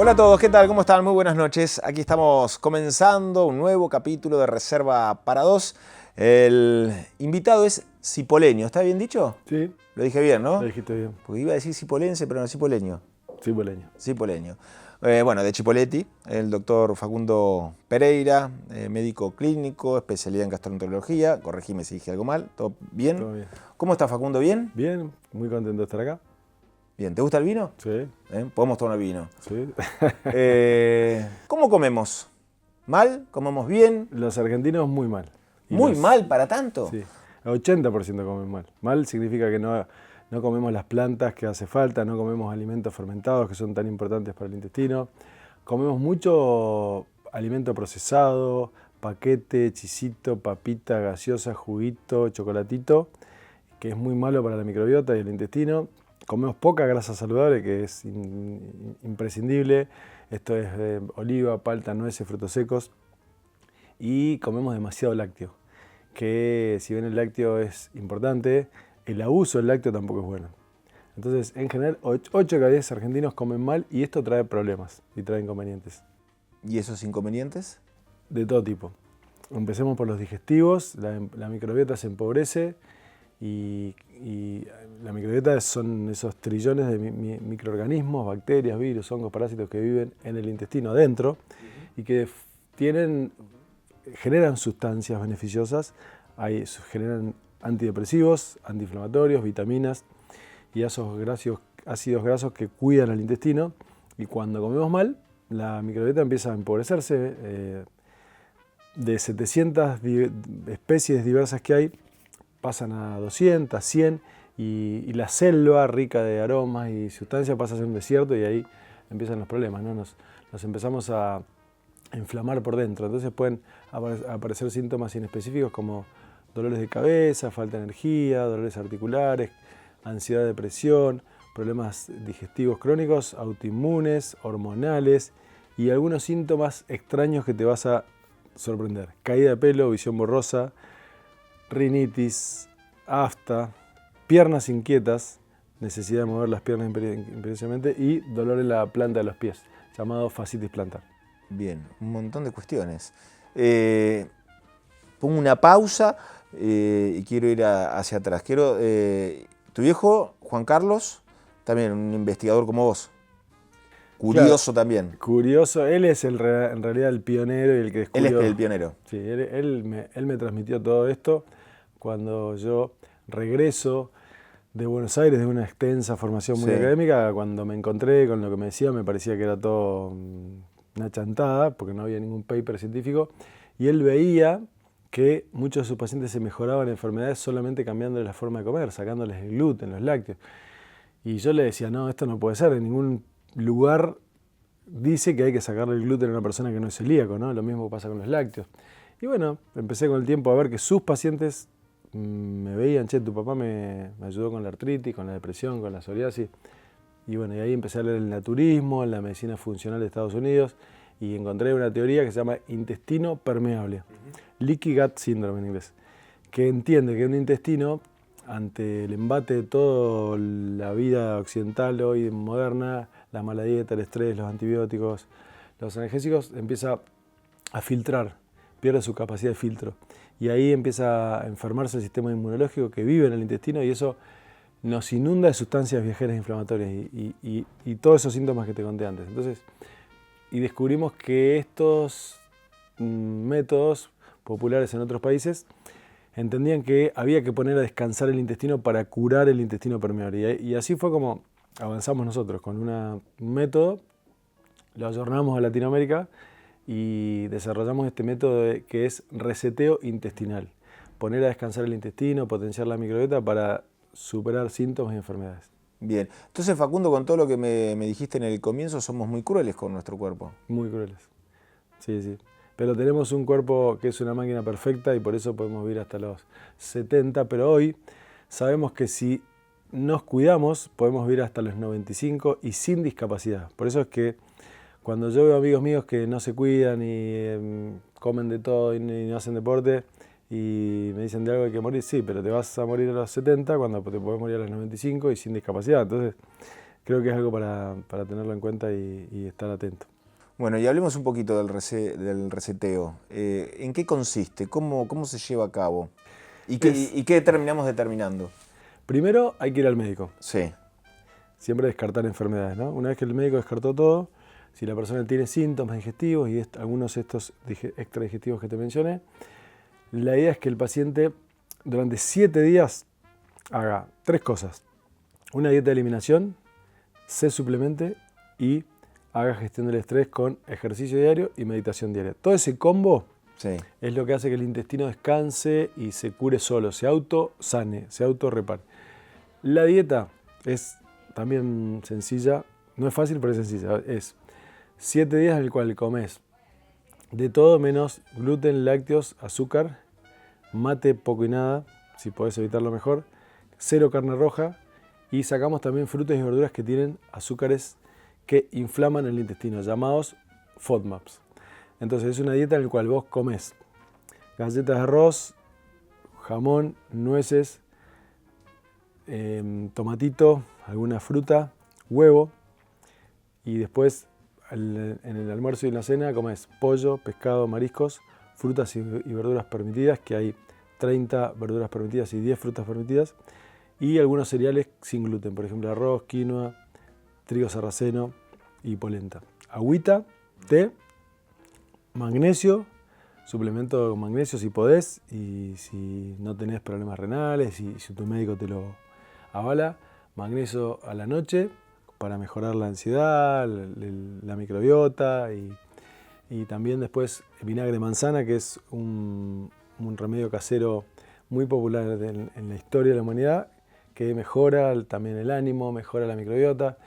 Hola a todos, ¿qué tal? ¿Cómo están? Muy buenas noches. Aquí estamos comenzando un nuevo capítulo de Reserva para Dos. El invitado es cipoleño, ¿está bien dicho? Sí, Lo dije bien, lo ¿no? dijiste bien. Porque iba a decir cipolense, pero no, cipoleño. Cipoleño. Cipoleño. Bueno, de Chipoleti, el doctor Facundo Pereira, médico clínico, especialidad en gastroenterología. Corregime si dije algo mal. ¿Todo bien? Todo bien. ¿Cómo está Facundo? ¿Bien? Bien, muy contento de estar acá. Bien. ¿Te gusta el vino? Sí, Podemos tomar vino. sí. ¿Cómo comemos? ¿Mal? ¿Comemos bien? Los argentinos muy mal. ¿Muy mal para tanto? Sí, el 80% comen mal. Mal significa que no comemos las plantas que hace falta, no comemos alimentos fermentados que son tan importantes para el intestino. Comemos mucho alimento procesado, paquete, chisito, papita, gaseosa, juguito, chocolatito, que es muy malo para la microbiota y el intestino. Comemos poca grasa saludable, que es imprescindible. Esto es de oliva, palta, nueces, frutos secos. Y comemos demasiado lácteo, que si bien el lácteo es importante, el abuso del lácteo tampoco es bueno. Entonces, en general, 8 de cada 10 argentinos comen mal y esto trae problemas y trae inconvenientes. ¿Y esos inconvenientes? De todo tipo. Empecemos por los digestivos, la microbiota se empobrece y la microbiota son esos trillones de microorganismos, bacterias, virus, hongos, parásitos que viven en el intestino adentro y que generan sustancias beneficiosas, generan antidepresivos, antiinflamatorios, vitaminas y ácidos grasos que cuidan al intestino. Y cuando comemos mal, la microbiota empieza a empobrecerse. De 700 especies diversas que hay, pasan a 200, 100, y la selva rica de aromas y sustancias pasa a ser un desierto y ahí empiezan los problemas, ¿no? Nos empezamos a inflamar por dentro. Entonces pueden aparecer síntomas inespecíficos como dolores de cabeza, falta de energía, dolores articulares, ansiedad, depresión, problemas digestivos crónicos, autoinmunes, hormonales y algunos síntomas extraños que te vas a sorprender. Caída de pelo, visión borrosa, rinitis, afta, piernas inquietas, necesidad de mover las piernas imperiosamente y dolor en la planta de los pies, llamado fascitis plantar. Bien, un montón de cuestiones. Pongo una pausa y quiero ir hacia atrás. Tu viejo, Juan Carlos, también un investigador como vos. Curioso claro, también. Curioso, él es en realidad el pionero y el que descubrió. Él es el pionero. Sí, él me transmitió todo esto cuando yo regreso de Buenos Aires, de una extensa formación muy académica. Cuando me encontré con lo que me decía, me parecía que era todo una chantada, porque no había ningún paper científico. Y él veía que muchos de sus pacientes se mejoraban enfermedades solamente cambiándoles la forma de comer, sacándoles el gluten, los lácteos. Y yo le decía, no, esto no puede ser, en ningún lugar dice que hay que sacarle el gluten a una persona que no es celíaco, ¿no? Lo mismo pasa con los lácteos. Y bueno, empecé con el tiempo a ver que sus pacientes me veían, che, tu papá me ayudó con la artritis, con la depresión, con la psoriasis. Y bueno, y ahí empecé a leer el naturismo, la medicina funcional de Estados Unidos, y encontré una teoría que se llama intestino permeable, leaky gut syndrome en inglés, que entiende que un intestino, ante el embate de toda la vida occidental hoy moderna, la mala dieta, el estrés, los antibióticos, los analgésicos, empieza a filtrar, pierde su capacidad de filtro. Y ahí empieza a enfermarse el sistema inmunológico que vive en el intestino y eso nos inunda de sustancias viajeras inflamatorias y todos esos síntomas que te conté antes. Entonces, y descubrimos que estos métodos populares en otros países entendían que había que poner a descansar el intestino para curar el intestino permeable. Y así fue como avanzamos nosotros, con un método, lo ayornamos a Latinoamérica y desarrollamos este método que es reseteo intestinal. Poner a descansar el intestino, potenciar la microbiota para superar síntomas y enfermedades. Bien, entonces Facundo, con todo lo que me dijiste en el comienzo, somos muy crueles con nuestro cuerpo. Muy crueles, sí, sí. Pero tenemos un cuerpo que es una máquina perfecta y por eso podemos vivir hasta los 70, pero hoy sabemos que si nos cuidamos podemos vivir hasta los 95 y sin discapacidad. Por eso es que cuando yo veo amigos míos que no se cuidan y comen de todo y no hacen deporte y me dicen de algo hay que morir, sí, pero te vas a morir a los 70 cuando te podés morir a los 95 y sin discapacidad. Entonces creo que es algo para tenerlo en cuenta y estar atento. Bueno, y hablemos un poquito del reseteo. ¿En qué consiste? ¿Cómo se lleva a cabo? ¿Y qué terminamos determinando? Primero hay que ir al médico. Sí. Siempre descartar enfermedades, ¿no? Una vez que el médico descartó todo, si la persona tiene síntomas digestivos y algunos de estos extradigestivos que te mencioné, la idea es que el paciente durante 7 días haga 3 cosas. Una dieta de eliminación, se suplemente y haga gestión del estrés con ejercicio diario y meditación diaria. Todo ese combo es lo que hace que el intestino descanse y se cure solo, se autosane, se autorrepare. La dieta es también sencilla, no es fácil, pero es sencilla. Es 7 días en el cual comes de todo menos gluten, lácteos, azúcar, mate poco y nada, si podés evitarlo mejor, 0 carne roja y sacamos también frutas y verduras que tienen azúcares que inflaman el intestino, llamados FODMAPs. Entonces es una dieta en la cual vos comes galletas de arroz, jamón, nueces, tomatito, alguna fruta, huevo y después en el almuerzo y en la cena comes pollo, pescado, mariscos, frutas y verduras permitidas, que hay 30 verduras permitidas y 10 frutas permitidas, y algunos cereales sin gluten, por ejemplo arroz, quinoa, trigo sarraceno y polenta. Agüita, té, magnesio, suplemento con magnesio si podés y si no tenés problemas renales y si tu médico te lo avala, magnesio a la noche para mejorar la ansiedad, la microbiota y también después vinagre de manzana, que es un remedio casero muy popular en la historia de la humanidad, que mejora también el ánimo, mejora la microbiota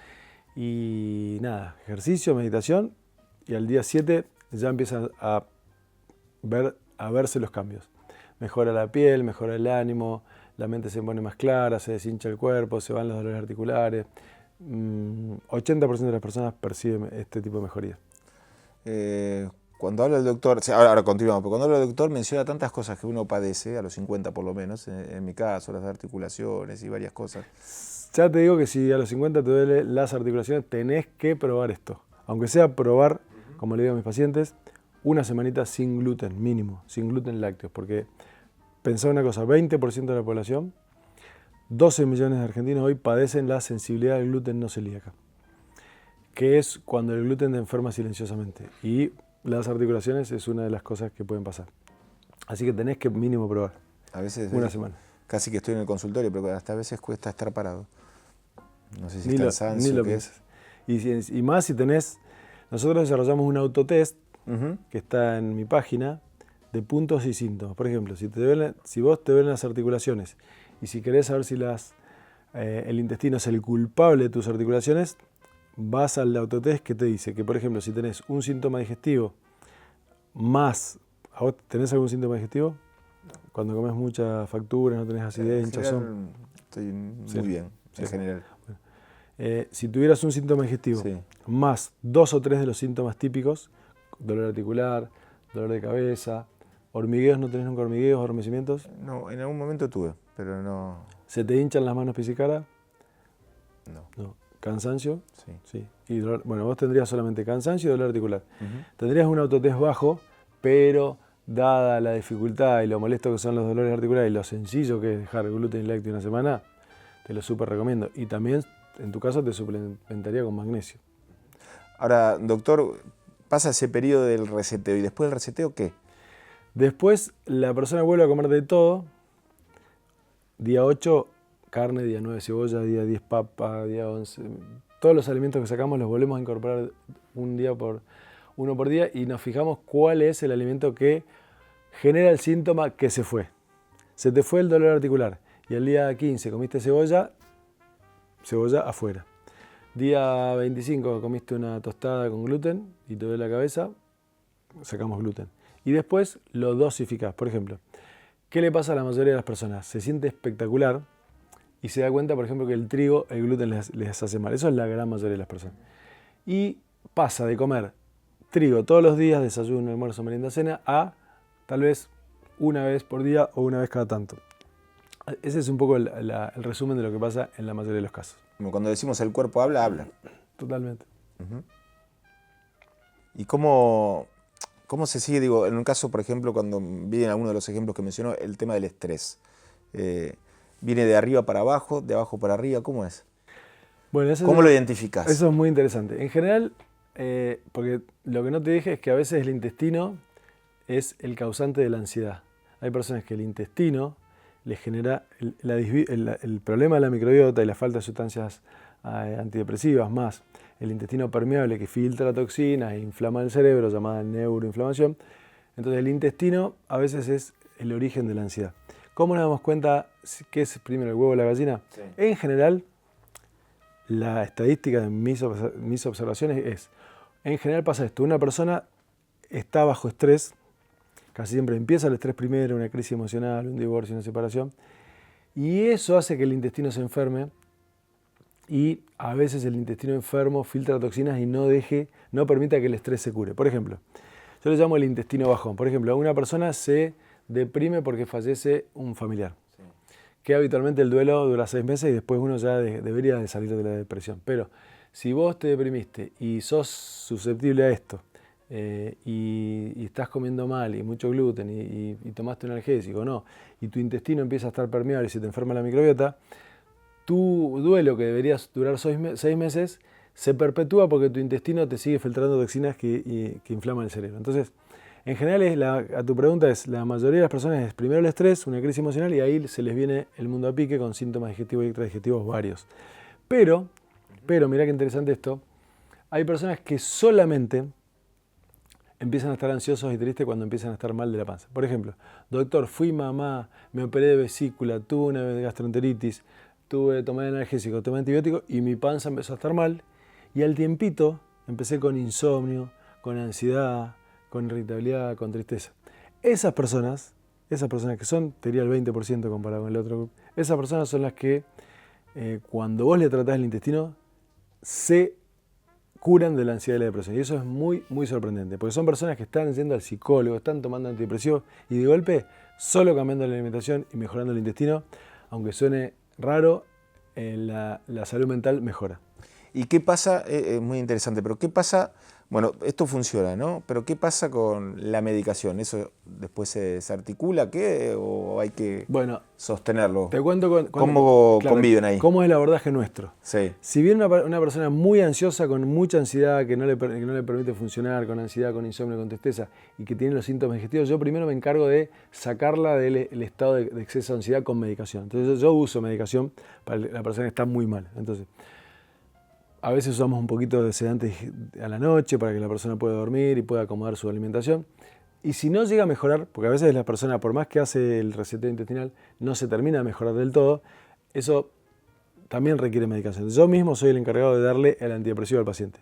y nada, ejercicio, meditación y al día 7 ya empiezan a verse los cambios. Mejora la piel, mejora el ánimo, la mente se pone más clara, se deshincha el cuerpo, se van los dolores articulares. 80% de las personas perciben este tipo de mejoría. Cuando habla el doctor, ahora continuamos, pero cuando habla el doctor menciona tantas cosas que uno padece, a los 50 por lo menos, en mi caso, las articulaciones y varias cosas. Ya te digo que si a los 50 te duelen las articulaciones, tenés que probar esto. Aunque sea probar, como le digo a mis pacientes, una semanita sin gluten, mínimo, sin gluten lácteos, porque pensá una cosa, 20% de la población, 12 millones de argentinos hoy padecen la sensibilidad al gluten no celíaca, que es cuando el gluten te enferma silenciosamente. Y las articulaciones es una de las cosas que pueden pasar. Así que tenés que mínimo probar. A veces una semana. Casi que estoy en el consultorio, pero hasta a veces cuesta estar parado. No sé si ni es lo, cansancio, ni lo ¿qué piensas. Y más si tenés... Nosotros desarrollamos un autotest que está en mi página de puntos y síntomas. Por ejemplo, si vos te duelen las articulaciones y si querés saber si el intestino es el culpable de tus articulaciones, vas al autotest que te dice que, por ejemplo, si tenés un síntoma digestivo más... ¿A vos tenés algún síntoma digestivo? Cuando comes mucha factura, no tenés acidez, hinchazón. Estoy muy bien, en general. Si tuvieras un síntoma digestivo más 2 o 3 de los síntomas típicos, dolor articular, dolor de cabeza, hormigueos, ¿no tenés nunca hormigueos o adormecimientos? No, en algún momento tuve, pero no. ¿Se te hinchan las manos, pies y cara? No. ¿Cansancio? Sí. Y bueno, vos tendrías solamente cansancio y dolor articular. Tendrías un autotest bajo, pero dada la dificultad y lo molesto que son los dolores articulares y lo sencillo que es dejar gluten y lácteo una semana, te lo súper recomiendo. Y también, en tu caso, te suplementaría con magnesio. Ahora, doctor, pasa ese periodo del reseteo. ¿Y después del reseteo qué? Después la persona vuelve a comer de todo. Día 8, carne, día 9, cebolla, día 10, papa, día 11. Todos los alimentos que sacamos los volvemos a incorporar uno por día y nos fijamos cuál es el alimento que genera el síntoma que se fue. Se te fue el dolor articular y el día 15 comiste cebolla afuera. Día 25 comiste una tostada con gluten y te duele la cabeza, sacamos gluten. Y después lo dosificás. Por ejemplo, ¿qué le pasa a la mayoría de las personas? Se siente espectacular y se da cuenta, por ejemplo, que el gluten les hace mal. Eso es la gran mayoría de las personas. Y pasa de comer trigo todos los días, desayuno, almuerzo, merienda, cena, a tal vez una vez por día o una vez cada tanto. Ese es un poco el resumen de lo que pasa en la mayoría de los casos. Cuando decimos el cuerpo habla, habla. Totalmente. ¿Y cómo se sigue? Digo, en un caso, por ejemplo, cuando viene alguno de los ejemplos que mencionó, el tema del estrés. ¿Viene de arriba para abajo, de abajo para arriba? ¿Cómo es? Bueno, ¿Cómo lo identificás? Eso es muy interesante. En general, porque lo que no te dije es que a veces el intestino es el causante de la ansiedad. Hay personas que el intestino les genera el problema de la microbiota y la falta de sustancias antidepresivas, más el intestino permeable que filtra toxinas e inflama el cerebro, llamada neuroinflamación. Entonces el intestino a veces es el origen de la ansiedad. ¿Cómo nos damos cuenta qué es primero el huevo o la gallina? Sí. En general, la estadística de mis observaciones es, en general pasa esto, una persona está bajo estrés, casi siempre empieza el estrés primero, una crisis emocional, un divorcio, una separación, y eso hace que el intestino se enferme, y a veces el intestino enfermo filtra toxinas y no permita que el estrés se cure. Por ejemplo, yo lo llamo el intestino bajón. Por ejemplo, una persona se deprime porque fallece un familiar. Sí. Que habitualmente el duelo dura 6 meses y después uno ya debería de salir de la depresión. Pero si vos te deprimiste y sos susceptible a esto, y estás comiendo mal y mucho gluten y tomaste un analgésico, no, y tu intestino empieza a estar permeable y se te enferma la microbiota, tu duelo, que debería durar 6 meses, se perpetúa porque tu intestino te sigue filtrando toxinas que inflaman el cerebro. Entonces, en general, a tu pregunta es, la mayoría de las personas es primero el estrés, una crisis emocional, y ahí se les viene el mundo a pique con síntomas digestivos y extradigestivos varios. Pero, mirá qué interesante esto, hay personas que solamente empiezan a estar ansiosos y tristes cuando empiezan a estar mal de la panza. Por ejemplo, doctor, fui mamá, me operé de vesícula, tuve una gastroenteritis, tomé analgésico, tomé antibiótico y mi panza empezó a estar mal, y al tiempito empecé con insomnio, con ansiedad, con irritabilidad, con tristeza. Esas personas que son, te diría el 20% comparado con el otro grupo, esas personas son las que cuando vos le tratás el intestino se curan de la ansiedad y la depresión. Y eso es muy, muy sorprendente, porque son personas que están yendo al psicólogo, están tomando antidepresivos y de golpe, solo cambiando la alimentación y mejorando el intestino, aunque suene raro, la salud mental mejora. ¿Y qué pasa? Es muy interesante, pero ¿qué pasa? Bueno, esto funciona, ¿no? Pero ¿qué pasa con la medicación? ¿Eso después se articula? ¿Qué? ¿O hay que sostenerlo? Te cuento ¿Cómo conviven ahí? ¿Cómo es el abordaje nuestro? Sí. Si viene una persona muy ansiosa, con mucha ansiedad, que no le permite funcionar, con ansiedad, con insomnio, con tristeza, y que tiene los síntomas digestivos, yo primero me encargo de sacarla del estado de exceso de ansiedad con medicación. Entonces yo uso medicación para la persona que está muy mal. Entonces, a veces usamos un poquito de sedante a la noche para que la persona pueda dormir y pueda acomodar su alimentación. Y si no llega a mejorar, porque a veces la persona, por más que hace el reseteo intestinal, no se termina de mejorar del todo, eso también requiere medicación. Yo mismo soy el encargado de darle el antidepresivo al paciente.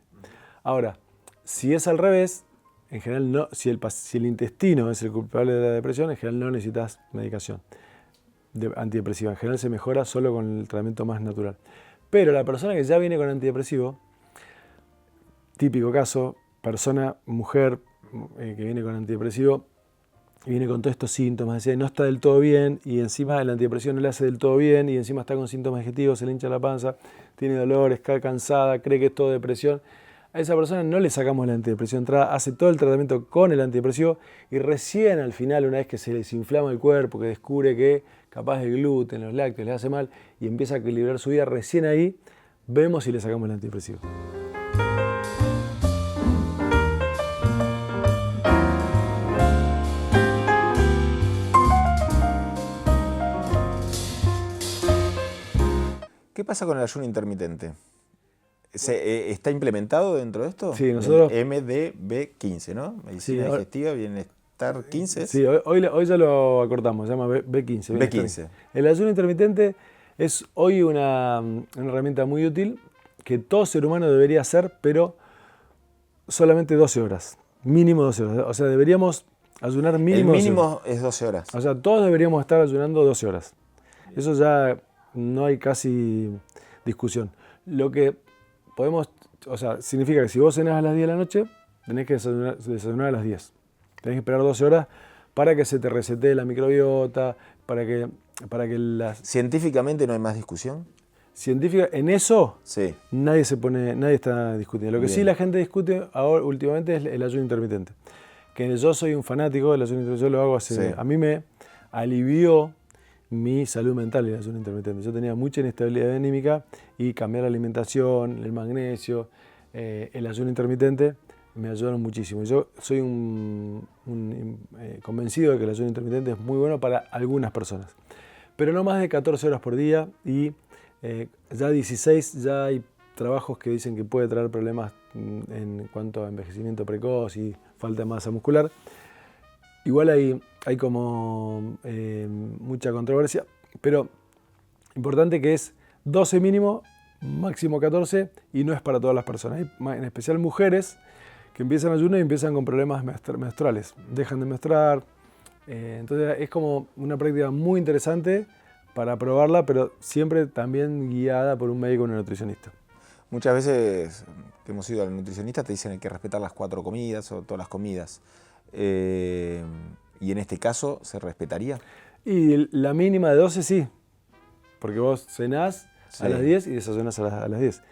Ahora, si es al revés, en general no, si el intestino es el culpable de la depresión, en general no necesitas medicación antidepresiva. En general se mejora solo con el tratamiento más natural. Pero la persona que ya viene con antidepresivo, típico caso, mujer que viene con antidepresivo, y viene con todos estos síntomas, no está del todo bien, y encima el antidepresivo no le hace del todo bien, y encima está con síntomas digestivos, se le hincha la panza, tiene dolores, está cansada, cree que es todo depresión. A esa persona no le sacamos la antidepresión entrada, hace todo el tratamiento con el antidepresivo, y recién al final, una vez que se les inflama el cuerpo, que descubre que capaz el gluten, los lácteos les hace mal, y empieza a equilibrar su vida, recién ahí vemos si le sacamos el antidepresivo. ¿Qué pasa con el ayuno intermitente? ¿Está implementado dentro de esto? Sí, nosotros... El MDB15, ¿no? Medicina digestiva, bienestar 15. Sí, hoy ya lo acortamos, se llama B15. B15. El ayuno intermitente es hoy una herramienta muy útil que todo ser humano debería hacer, pero solamente 12 horas. Mínimo 12 horas. O sea, deberíamos ayunar mínimo 12 horas. El mínimo es 12 horas. O sea, todos deberíamos estar ayunando 12 horas. Eso ya no hay casi discusión. Lo que podemos, o sea, significa que si vos cenás a las 10 de la noche, tenés que desayunar a las 10. Tenés que esperar 12 horas para que se te resetee la microbiota, para que las... ¿Científicamente no hay más discusión? científica, en eso Sí. nadie está discutiendo. Lo que Bien. sí la gente discute ahora últimamente es el ayuno intermitente. Que yo soy un fanático del ayuno intermitente, yo lo hago hace... Sí. A mí me alivió mi salud mental el ayuno intermitente. Yo tenía mucha inestabilidad anímica y cambiar la alimentación, el magnesio, el ayuno intermitente me ayudaron muchísimo. Yo soy convencido de que el ayuno intermitente es muy bueno para algunas personas. Pero no más de 14 horas por día y ya 16 ya hay trabajos que dicen que puede traer problemas en cuanto a envejecimiento precoz y falta de masa muscular. Igual hay como mucha controversia, pero importante que es 12 mínimo, máximo 14 y no es para todas las personas. Hay en especial mujeres que empiezan ayuno y empiezan con problemas menstruales, dejan de menstruar. Entonces es como una práctica muy interesante para probarla, pero siempre también guiada por un médico o un nutricionista. Muchas veces que hemos ido al nutricionista te dicen que hay que respetar las 4 comidas o todas las comidas. ¿Y en este caso se respetaría? Y la mínima de 12 sí, porque vos cenás a las 10 y desayunás a las 10.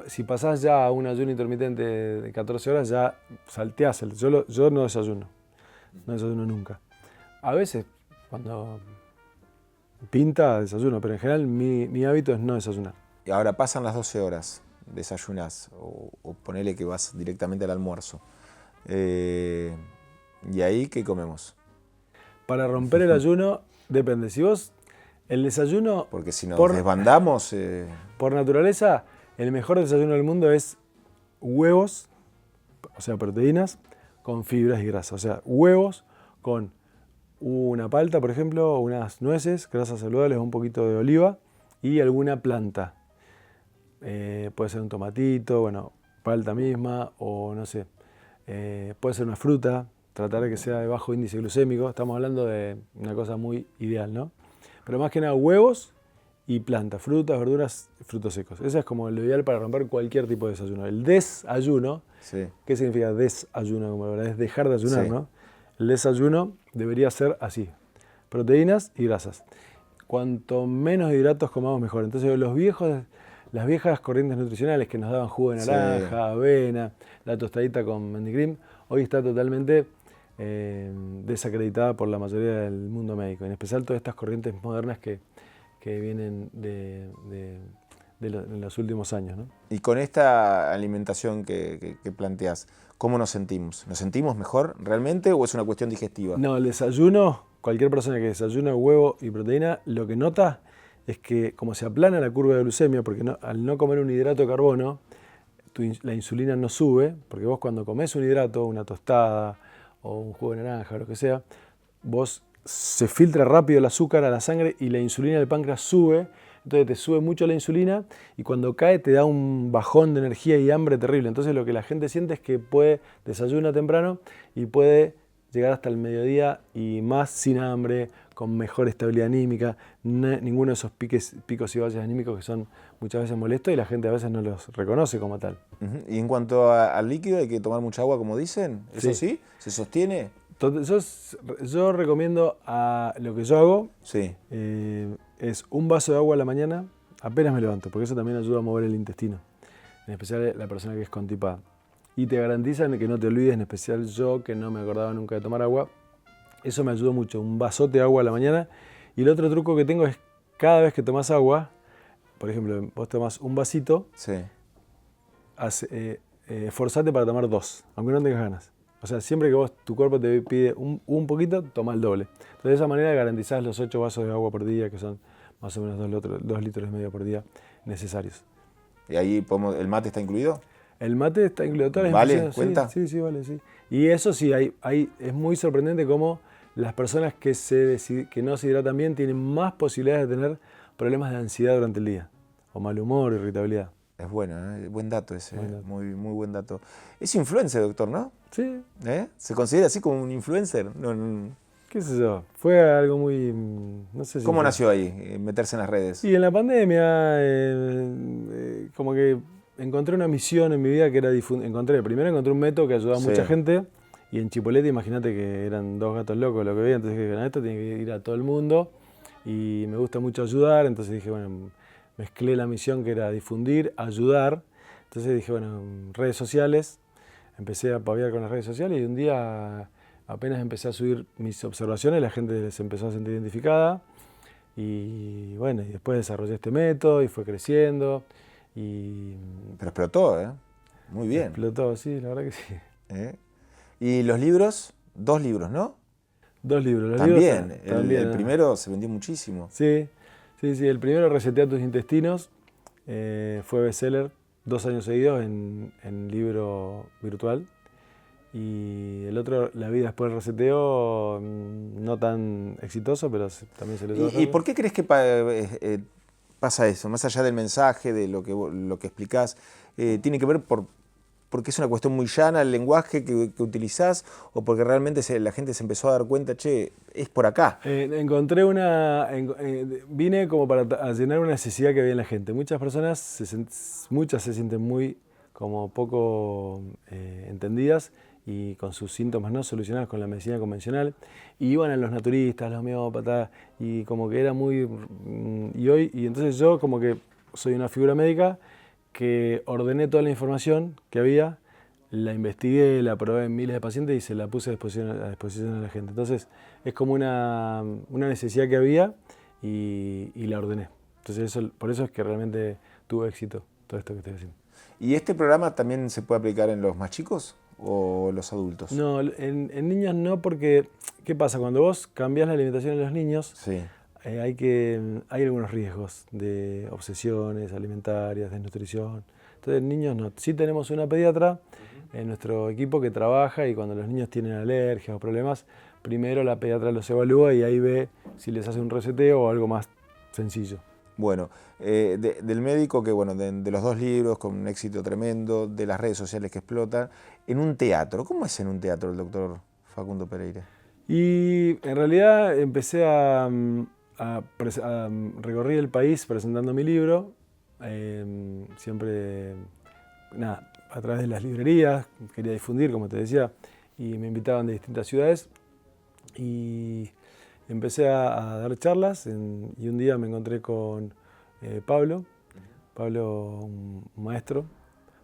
Si pasás ya a un ayuno intermitente de 14 horas, ya salteás. Yo no desayuno nunca. A veces, cuando pinta, desayuno, pero en general mi hábito es no desayunar. Y ahora pasan las 12 horas, desayunás, o ponele que vas directamente al almuerzo. ¿Y ahí qué comemos? Para romper el ayuno, depende. Si vos, el desayuno... Porque si nos desbandamos... Por naturaleza, el mejor desayuno del mundo es huevos, o sea, proteínas, con fibras y grasas. O sea, huevos con una palta, por ejemplo, unas nueces, grasas saludables, un poquito de oliva y alguna planta. Puede ser un tomatito, bueno, palta misma o no sé, puede ser una fruta, tratar de que sea de bajo índice glucémico. Estamos hablando de una cosa muy ideal, ¿no? Pero más que nada huevos y plantas, frutas, verduras, frutos secos. Eso es como lo ideal para romper cualquier tipo de desayuno. El desayuno, Sí. ¿qué significa desayuno? Como la verdad es dejar de ayunar, Sí. ¿no? El desayuno debería ser así, proteínas y grasas. Cuanto menos hidratos comamos, mejor. Entonces las viejas corrientes nutricionales que nos daban jugo de naranja, Sí. avena, la tostadita con mendicrim, hoy está totalmente desacreditada por la mayoría del mundo médico, en especial todas estas corrientes modernas que vienen de los últimos años, ¿no? Y con esta alimentación que planteás, ¿cómo nos sentimos? ¿Nos sentimos mejor realmente o es una cuestión digestiva? No, el desayuno, cualquier persona que desayuna huevo y proteína, lo que nota es que como se aplana la curva de glucemia, porque al no comer un hidrato de carbono, la insulina no sube, porque vos cuando comés un hidrato, una tostada o un jugo de naranja o lo que sea, se filtra rápido el azúcar a la sangre y la insulina del páncreas sube, entonces te sube mucho la insulina y cuando cae te da un bajón de energía y hambre terrible. Entonces lo que la gente siente es que desayuna temprano y puede llegar hasta el mediodía y más sin hambre, con mejor estabilidad anímica, ninguno de esos picos y valles anímicos que son muchas veces molestos y la gente a veces no los reconoce como tal. Y en cuanto al líquido, hay que tomar mucha agua, como dicen. ¿Eso sí? ¿Se sostiene? Yo recomiendo lo que yo hago, Sí. es un vaso de agua a la mañana, apenas me levanto, porque eso también ayuda a mover el intestino, en especial la persona que es constipada. Y te garantizan que no te olvides, en especial yo, que no me acordaba nunca de tomar agua. Eso me ayudó mucho, un vasote de agua a la mañana. Y el otro truco que tengo es, cada vez que tomas agua, por ejemplo, vos tomás un vasito, Sí. esforzate para tomar 2, aunque no tengas ganas. O sea, siempre que tu cuerpo te pide un poquito, toma el doble. Entonces, de esa manera garantizás los 8 vasos de agua por día, que son más o menos 2,5 litros por día necesarios. ¿Y ahí el mate está incluido? El mate está incluido. Todas las ¿Vale? infusiones, ¿Cuenta? Sí, vale, sí. Y eso sí, es muy sorprendente cómo las personas que no se hidratan bien tienen más posibilidades de tener problemas de ansiedad durante el día, o mal humor, irritabilidad. Es bueno, ¿eh? Buen dato ese, Buen dato. Muy, muy buen dato. Es influencer, doctor, ¿no? Sí. ¿Se considera así como un influencer? ¿Qué sé yo? Fue algo muy... no sé si ¿Cómo nació ahí, meterse en las redes? Y en la pandemia, como que encontré una misión en mi vida que era primero encontré un método que ayudaba a mucha gente, y en Chipolete imagínate que eran 2 gatos locos lo que veía, entonces dije, esto tiene que ir a todo el mundo, y me gusta mucho ayudar, entonces dije, bueno, mezclé la misión que era difundir, ayudar. Entonces dije, bueno, redes sociales, empecé a paviar con las redes sociales y un día apenas empecé a subir mis observaciones, la gente se empezó a sentir identificada y bueno, y después desarrollé este método y fue creciendo. Pero explotó, ¿eh? Muy bien. Explotó, sí, la verdad que sí. ¿Y los libros? 2 libros, ¿no? 2 libros. Los también, libros, el primero se vendió muchísimo. Sí, el primero, Resetea tus intestinos, fue bestseller 2 años seguidos en libro virtual. Y el otro, La vida después del reseteo, no tan exitoso, pero también se lo ¿Y por qué crees que pasa eso? Más allá del mensaje, de lo que explicás, ¿tiene que ver porque es una cuestión muy llana el lenguaje que utilizás o porque realmente la gente se empezó a dar cuenta, che, es por acá? Encontré vine como para llenar una necesidad que había en la gente. Muchas personas, muchas se sienten muy como poco entendidas y con sus síntomas no solucionados con la medicina convencional, y iban a los naturistas, los homeópatas, y como que era muy... Y entonces yo como que soy una figura médica que ordené toda la información que había, la investigué, la probé en miles de pacientes y se la puse a disposición de la gente. Entonces es como una necesidad que había y la ordené. Entonces por eso es que realmente tuvo éxito todo esto que estoy haciendo. ¿Y este programa también se puede aplicar en los más chicos o los adultos? No, en niños no, porque ¿qué pasa? Cuando vos cambiás la alimentación de los niños, sí. Hay algunos riesgos de obsesiones alimentarias, desnutrición. Entonces en niños no. Sí tenemos una pediatra en nuestro equipo que trabaja y cuando los niños tienen alergias o problemas, primero la pediatra los evalúa y ahí ve si les hace un reseteo o algo más sencillo. Bueno, del médico que, bueno, de los 2 libros con un éxito tremendo, de las redes sociales que explotan, en un teatro. ¿Cómo es en un teatro el doctor Facundo Pereira? Y en realidad empecé a recorrer el país presentando mi libro, siempre a través de las librerías, quería difundir, como te decía, y me invitaban de distintas ciudades y empecé a dar charlas y un día me encontré con Pablo, un maestro,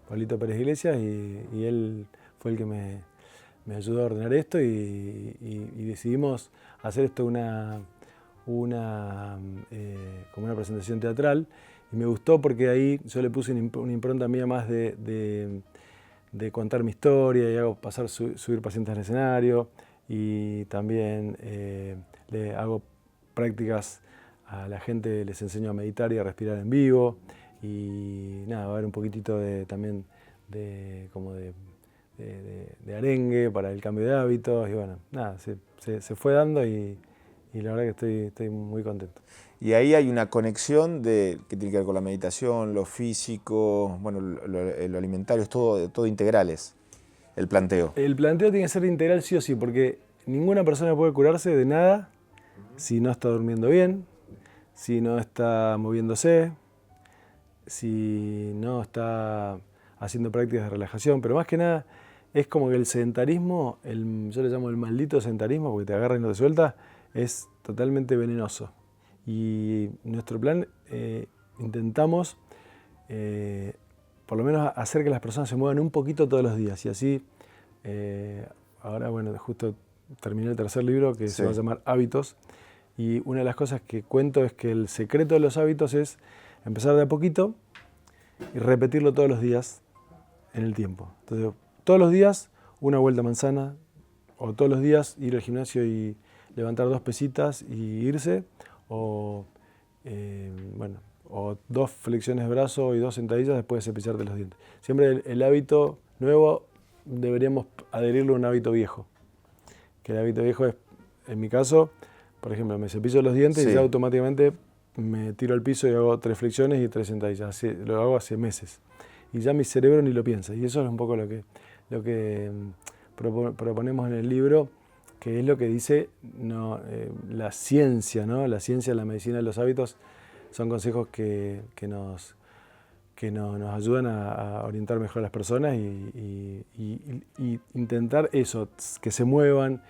Pablito Pérez Iglesias, y él fue el que me ayudó a ordenar esto y decidimos hacer esto como una presentación teatral y me gustó porque ahí yo le puse una impronta mía más de contar mi historia y hago subir pacientes al escenario y también le hago prácticas a la gente, les enseño a meditar y a respirar en vivo y nada, va a haber un poquitito también de arengue para el cambio de hábitos y bueno, nada, se fue dando y la verdad que estoy muy contento. Y ahí hay una conexión que tiene que ver con la meditación, lo físico, bueno, lo alimentario, es todo integrales, el planteo. El planteo tiene que ser integral sí o sí, porque ninguna persona puede curarse de nada si no está durmiendo bien, si no está moviéndose, si no está haciendo prácticas de relajación, pero más que nada es como que el sedentarismo, yo le llamo el maldito sedentarismo, porque te agarra y no te suelta, es totalmente venenoso. Y nuestro plan, intentamos por lo menos hacer que las personas se muevan un poquito todos los días. Y así, ahora bueno, justo terminé el 3er libro que se va a llamar Hábitos. Y una de las cosas que cuento es que el secreto de los hábitos es empezar de a poquito y repetirlo todos los días en el tiempo. Entonces, todos los días una vuelta a manzana, o todos los días ir al gimnasio y levantar 2 pesitas y irse, o 2 flexiones de brazo y 2 sentadillas después de cepillarte los dientes. Siempre el hábito nuevo deberíamos adherirlo a un hábito viejo. Que el hábito viejo es, en mi caso, por ejemplo, me cepillo los dientes y ya automáticamente me tiro al piso y hago 3 flexiones y 3 sentadillas. Lo hago hace meses. Y ya mi cerebro ni lo piensa. Y eso es un poco lo que proponemos en el libro, que es lo que dice la ciencia, ¿no? La ciencia, la medicina de los hábitos son consejos que nos ayudan a orientar mejor a las personas y intentar eso, que se muevan,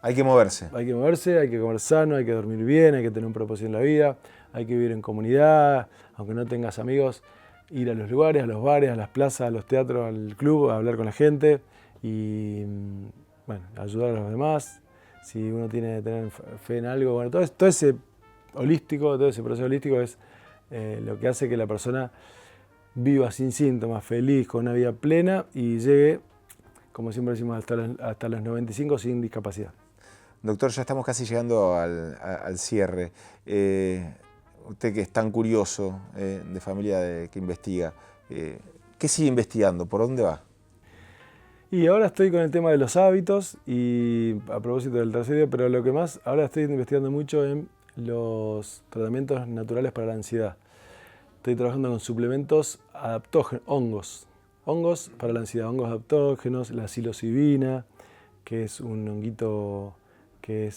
hay que moverse. Hay que moverse, hay que comer sano, hay que dormir bien, hay que tener un propósito en la vida, hay que vivir en comunidad, aunque no tengas amigos, ir a los lugares, a los bares, a las plazas, a los teatros, al club, a hablar con la gente y bueno, ayudar a los demás. Si uno tiene que tener fe en algo, bueno, todo ese holístico, todo ese proceso holístico es lo que hace que la persona viva sin síntomas, feliz, con una vida plena y llegue, como siempre decimos, hasta los 95 sin discapacidad. Doctor, ya estamos casi llegando al cierre. Usted que es tan curioso, de familia que investiga, ¿qué sigue investigando? ¿Por dónde va? Y ahora estoy con el tema de los hábitos y a propósito del tercer día, pero lo que más, ahora estoy investigando mucho en los tratamientos naturales para la ansiedad. Estoy trabajando con suplementos adaptógenos, hongos para la ansiedad, hongos adaptógenos, la psilocibina, que es un honguito que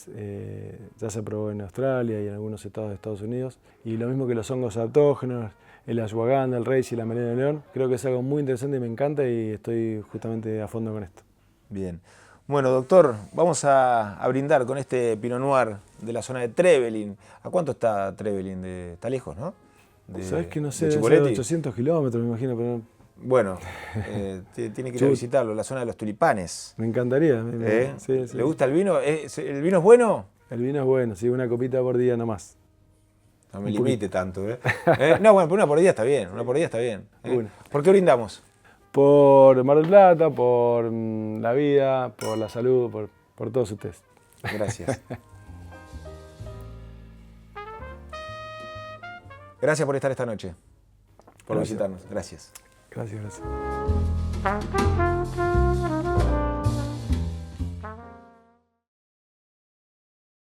ya se probó en Australia y en algunos estados de Estados Unidos, y lo mismo que los hongos adaptógenos, el ashwagandha, el reishi y la melena de león. Creo que es algo muy interesante y me encanta y estoy justamente a fondo con esto. Bien. Bueno, doctor, vamos a brindar con este Pinot Noir de la zona de Trevelin. ¿A cuánto está Trevelin? Está lejos, ¿no? Sabes que no sé, debe ser 800 kilómetros, me imagino, pero... Bueno, tiene que ir a visitarlo, la zona de los tulipanes. Me encantaría. Sí. ¿Le gusta el vino? ¿El vino es bueno? El vino es bueno, sí, una copita por día nomás. No me limite tanto, No, bueno, pero una por día está bien, ¿Por qué brindamos? Por Mar del Plata, por la vida, por la salud, por todos ustedes. Gracias. Gracias por estar esta noche, por visitarnos. Gracias. Gracias.